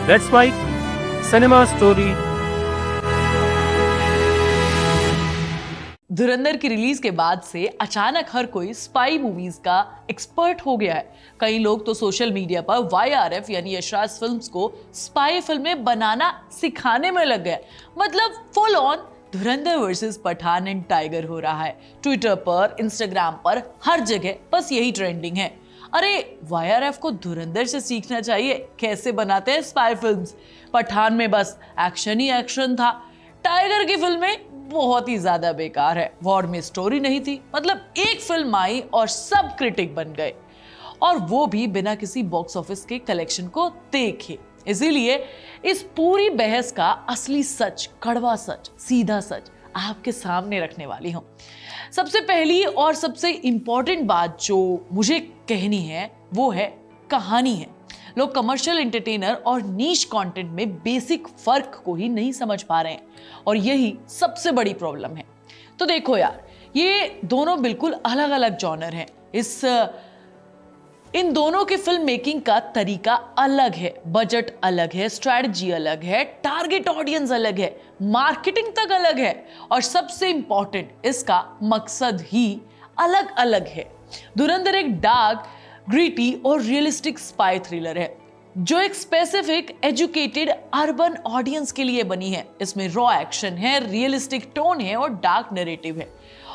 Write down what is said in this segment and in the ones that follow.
Let's write cinema story. धुरंधर की release के बाद से अचानक हर कोई स्पाई मूवीज का एक्सपर्ट हो गया है। कई लोग तो सोशल मीडिया पर YRF यानी यशराज फिल्म्स को स्पाई फिल्में बनाना सिखाने में लग गए। मतलब full on Dhurandhar versus Pathan and tiger हो रहा है। ट्विटर पर, इंस्टाग्राम पर, हर जगह बस यही ट्रेंडिंग है। अरे YRF को धुरंधर से सीखना चाहिए कैसे बनाते हैं स्पाई फिल्म्स। पठान में बस एक्शन ही एक्शन था, टाइगर की फिल्में बहुत ही ज्यादा बेकार है, वॉर में स्टोरी नहीं थी। मतलब एक फिल्म आई और सब क्रिटिक बन गए, और वो भी बिना किसी बॉक्स ऑफिस के कलेक्शन को देखे। इसीलिए इस पूरी बहस का असली सच, कड़वा सच, सीधा सच आपके सामने रखने वाली हूं। सबसे पहली और सबसे इंपॉर्टेंट बात जो मुझे कहनी है वो है कहानी है। लोग कमर्शियल एंटरटेनर और नीश कंटेंट में बेसिक फर्क को ही नहीं समझ पा रहे हैं, और यही सबसे बड़ी प्रॉब्लम है। तो देखो यार, ये दोनों बिल्कुल अलग अलग जॉनर हैं। इन दोनों के फिल्म मेकिंग का तरीका अलग है, बजट अलग है, स्ट्रैटेजी अलग है, टारगेट ऑडियंस अलग है, मार्केटिंग तक अलग है, और सबसे इंपॉर्टेंट इसका मकसद ही अलग अलग है। धुरंधर एक डार्क, ग्रिटी और रियलिस्टिक स्पाई थ्रिलर है जो एक स्पेसिफिक एजुकेटेड अर्बन ऑडियंस के लिए बनी है। इसमें रॉ एक्शन है, रियलिस्टिक टोन है और डार्क नैरेटिव है,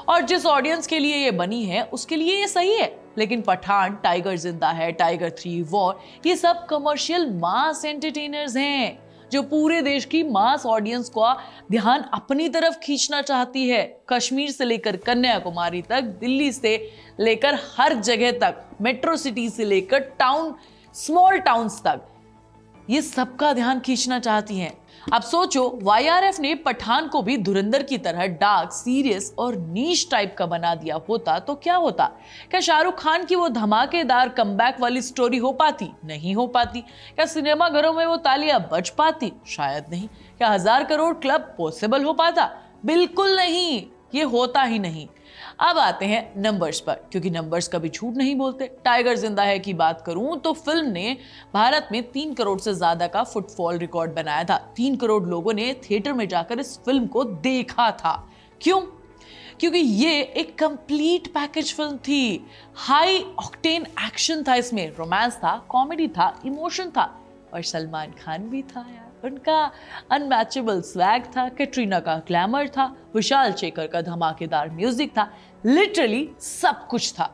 और जिस ऑडियंस के लिए ये बनी है उसके लिए ये सही है। लेकिन पठान, टाइगर जिंदा है, टाइगर 3, वॉर, ये सब कमर्शियल मास एंटरटेनर्स हैं जो पूरे देश की मास ऑडियंस का ध्यान अपनी तरफ खींचना चाहती है। कश्मीर से लेकर कन्याकुमारी तक, दिल्ली से लेकर हर जगह तक, मेट्रो सिटी से लेकर टाउन, स्मॉल टाउन्स तक, ये सबका ध्यान खींचना चाहती हैं। अब सोचो, YRF ने पठान को भी धुरंधर की तरह डार्क, सीरियस और नीश टाइप का बना दिया होता तो क्या होता? क्या शाहरुख खान की वो धमाकेदार कमबैक वाली स्टोरी हो पाती? नहीं हो पाती। क्या सिनेमा घरों में वो तालियां बज पाती? शायद नहीं। क्या 1000 करोड़ क्लब पॉसिबल हो पाता? बिल्कुल नहीं, ये होता ही नहीं। अब आते हैं नंबर्स पर, क्योंकि नंबर्स कभी झूठ नहीं बोलते। टाइगर जिंदा है की बात करूं तो फिल्म ने भारत में 3 करोड़ से ज्यादा का फुटफॉल रिकॉर्ड बनाया था। 3 करोड़ लोगों ने थिएटर में जाकर इस फिल्म को देखा था। क्यों? क्योंकि ये एक कंप्लीट पैकेज फिल्म थी। हाई ऑक्टेन एक्शन था इसमें, रोमांस था, कॉमेडी था, इमोशन था, और सलमान खान भी था यार। उनका अनमैचेबल स्वैग था, कैटरीना का ग्लैमर था, विशाल शेखर का धमाकेदार म्यूजिक था, लिटरली सब कुछ था।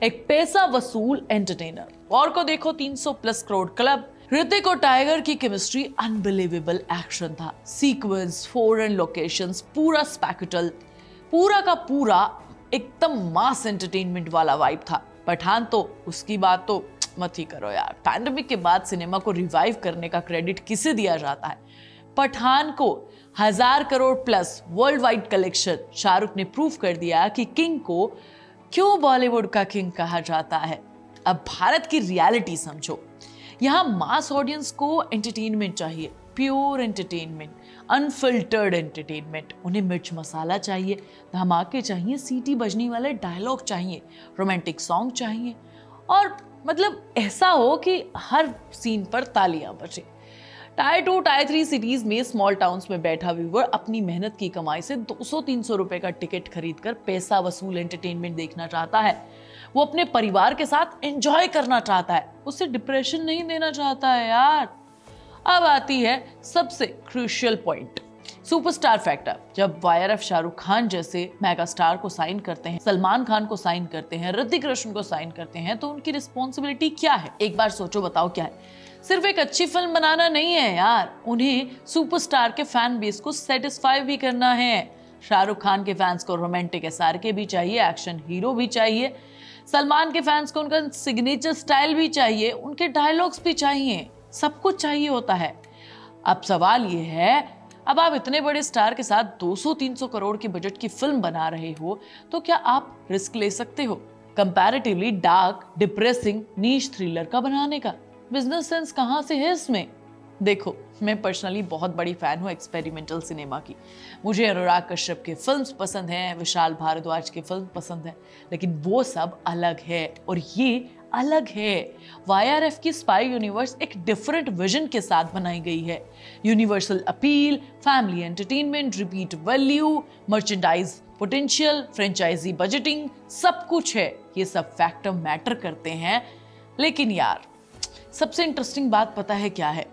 एक पैसा वसूल एंटरटेनर। और को देखो 300 प्लस करोड़ क्लब। ऋतिक और टाइगर की केमिस्ट्री अनबिलीवेबल एक्शन था, सीक्वेंस, फॉरेन लोकेशंस, पूरा स्पेक्टल, पूरा का पूरा एकदम मास एंटरटेनमेंट वाला वाइब था। पठान तो उसकी बात तो मत ही करो यार। पैंडेमिक के बाद सिनेमा को रिवाइव करने का क्रेडिट किसे दिया जाता है? पठान को 1000 crore plus world wide collection. Shahrukh ने प्रूव कर दिया कि किंग को क्यों बॉलीवुड का किंग कहा जाता है। अब भारत की रियलिटी समझो। यहाँ मास ऑडियंस को एंटरटेनमेंट चाहिए, प्योर एंटरटेनमेंट, अनफिल्टर्ड एंटरटेनमेंट। उन्हें मिर्च मसाला चाहिए, धमाके चाहिए, सीटी बजने वाले डायलॉग चाहिए, रोमांटिक सॉन्ग चाहिए, और मतलब ऐसा हो कि हर सीन पर तालियां बजे। टायर 2, टायर 3 सिटीज में, स्मॉल टाउन्स में बैठा व्यूअर अपनी मेहनत की कमाई से 200-300 रुपए का टिकट खरीदकर पैसा वसूल एंटरटेनमेंट देखना चाहता है। वो अपने परिवार के साथ एंजॉय करना चाहता है, उसे डिप्रेशन नहीं देना चाहता है यार। अब आती है सबसे क्रूशियल पॉइंट, सुपरस्टार फैक्टर। जब YRF शाहरुख खान जैसे मेगा स्टार को साइन करते हैं, सलमान खान को साइन करते हैं, ऋतिक रोशन को साइन करते हैं, तो उनकी रिस्पॉन्सिबिलिटी क्या है? एक बार सोचो, बताओ क्या है? सिर्फ एक अच्छी फिल्म बनाना नहीं है यार, उन्हें सुपरस्टार के फैन बेस को सेटिस्फाई भी करना है। शाहरुख खान के फैंस को रोमांटिक SRK भी चाहिए, एक्शन हीरो भी चाहिए, सलमान के फैंस को उनका सिग्नेचर स्टाइल भी चाहिए, उनके डायलॉग्स भी चाहिए, सब कुछ चाहिए होता है। अब सवाल ये है, अब आप इतने बड़े स्टार के साथ 200-300 करोड़ की बजट की फिल्म बना रहे हो, तो क्या आप रिस्क ले सकते हो कंपैरेटिवली डार्क, डिप्रेसिंग, नीश थ्रिलर का बनाने का? बिजनेस सेंस कहां से है इसमें? देखो, मैं पर्सनली बहुत बड़ी फैन हूँ एक्सपेरिमेंटल सिनेमा की। मुझे अनुराग कश्यप के फिल्म्स पसंद हैं, विशाल भारद्वाज के फिल्म पसंद है, लेकिन वो सब अलग है और ये अलग है। YRF की स्पाई यूनिवर्स एक डिफरेंट विजन के साथ बनाई गई है। Universal appeal, family entertainment, repeat value, merchandise potential, franchise budgeting, सब कुछ है। ये सब फैक्टर मैटर करते हैं। लेकिन यार, सबसे इंटरेस्टिंग बात पता है क्या है?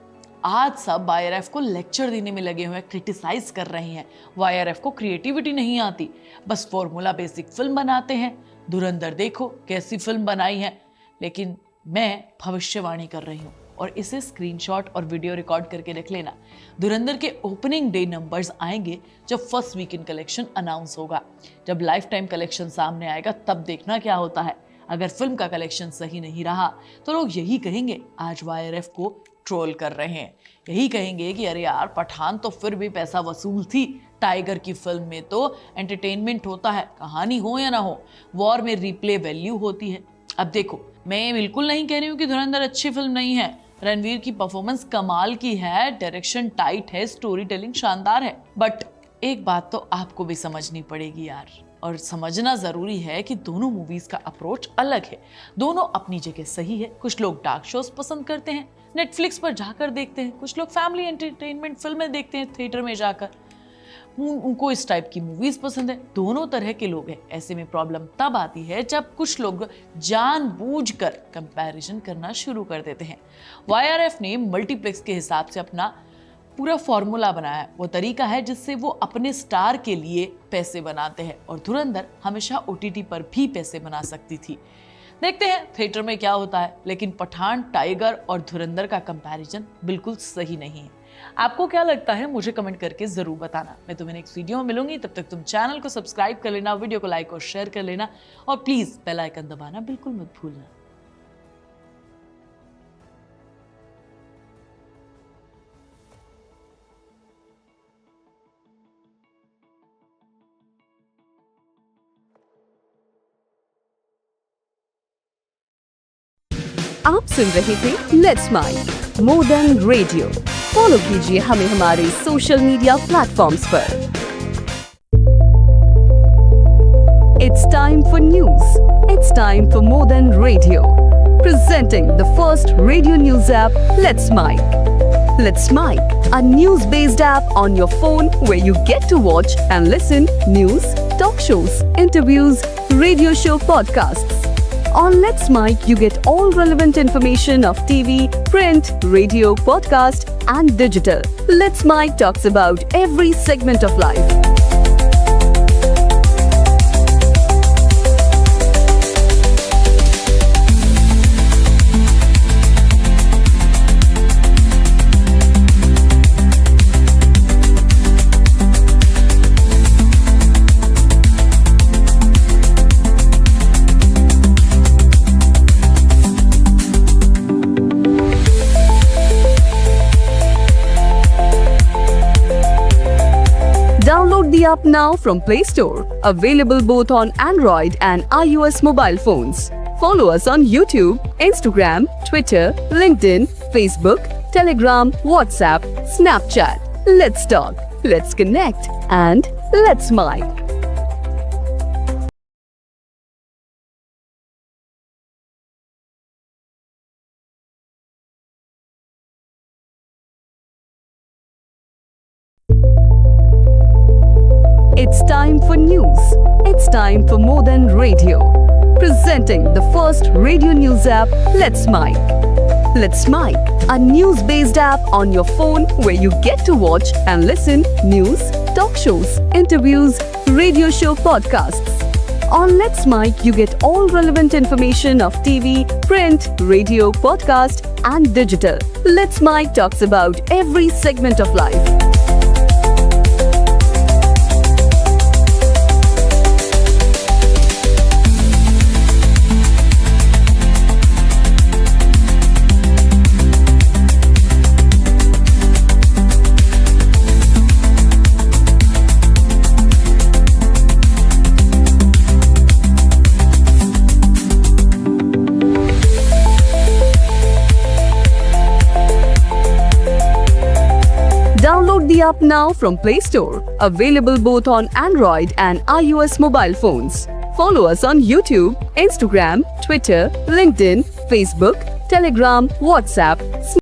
आज सब YRF को लेक्चर देने में लगे हुए हैं, क्रिटिसाइज कर रहे हैं। YRF को क्रिएटिविटी नहीं आती, बस फॉर्मूला बेसिक फिल्म बनाते हैं। धुरंधर देखो कैसी फिल्म बनाई है। लेकिन मैं भविष्यवाणी कर रही हूँ और इसे स्क्रीनशॉट और वीडियो रिकॉर्ड करके रख लेना। धुरंधर के ओपनिंग डे नंबर्स आएंगे जब फर्स्ट वीकेंड कलेक्शन अनाउंस होगा। जब लाइफ टाइम कलेक्शन सामने आएगा तब देखना क्या होता है। अगर फिल्म का कलेक्शन सही नहीं रहा तो लोग यही कहेंगे आज YRF को ट्रोल कर रहे हैं। यही कहेंगे कि अरे यार, पठान तो फिर भी पैसा वसूल थी, टाइगर की फिल्म में तो एंटरटेनमेंट होता है, कहानी हो या ना हो, वॉर में रिप्ले वैल्यू होती है। अब देखो, मैं बिल्कुल नहीं कह रही हूँ कि धुरंधर अच्छी फिल्म नहीं है। रणवीर की परफॉर्मेंस कमाल की है, डायरेक्शन टाइट है, स्टोरी टेलिंग शानदार है। बट एक बात तो आपको भी समझनी पड़ेगी यार, और समझना जरूरी है कि दोनों मूवीज का अप्रोच अलग है। दोनों अपनी जगह सही है। कुछ लोग डार्क शोज पसंद करते हैं, नेटफ्लिक्स पर जाकर देखते हैं। कुछ लोग फैमिली एंटरटेनमेंट फिल्में देखते हैं थिएटर में जाकर। उनको इस टाइप की मूवीज पसंद है। दोनों तरह के लोग हैं। ऐसे में प्रॉब्लम तब आती है जब कुछ लोग जानबूझकर कंपैरिजन करना शुरू कर देते हैं। YRF ने मल्टीप्लेक्स के हिसाब से अपना पूरा फॉर्मूला बनाया है। वो तरीका है जिससे वो अपने स्टार के लिए पैसे बनाते हैं, और धुरंधर हमेशा OTT पर भी पैसे बना सकती थी। देखते हैं थिएटर में क्या होता है। लेकिन पठान, टाइगर और धुरंधर का कंपैरिजन बिल्कुल सही नहीं है। आपको क्या लगता है मुझे कमेंट करके जरूर बताना। मैं तुम्हें नेक्स्ट वीडियो में मिलूंगी। तब तक तुम चैनल को सब्सक्राइब कर लेना, वीडियो को लाइक और शेयर कर लेना, और प्लीज बेल आइकन दबाना बिल्कुल मत भूलना। आप सुन रहे थे let's make more than radio. Follow कीजिए हमें हमारे सोशल मीडिया प्लेटफॉर्म्स पर। It's time for news. It's time for more than radio. Presenting the first radio news app, Let's Mic. Let's Mic, a news-based app on your phone where you get to watch and listen news, talk shows, interviews, radio show podcasts. On Let's Mic, you get all relevant information of TV, print, radio, podcast, and digital. Let's Mic talks about every segment of life. Download the app now from Play Store. Available both on Android and iOS mobile phones. Follow us on YouTube, Instagram, Twitter, LinkedIn, Facebook, Telegram, WhatsApp, Snapchat. Let's talk, let's connect, and let's mic. It's time for news. It's time for more than radio. Presenting the first radio news app, Let's Mic. Let's Mic, a news-based app on your phone where you get to watch and listen news, talk shows, interviews, radio show podcasts. On Let's Mic, you get all relevant information of TV, print, radio, podcast, and digital. Let's Mic talks about every segment of life. Download the app now from Play Store. Available both on Android and iOS mobile phones. Follow us on YouTube, Instagram, Twitter, LinkedIn, Facebook, Telegram, WhatsApp,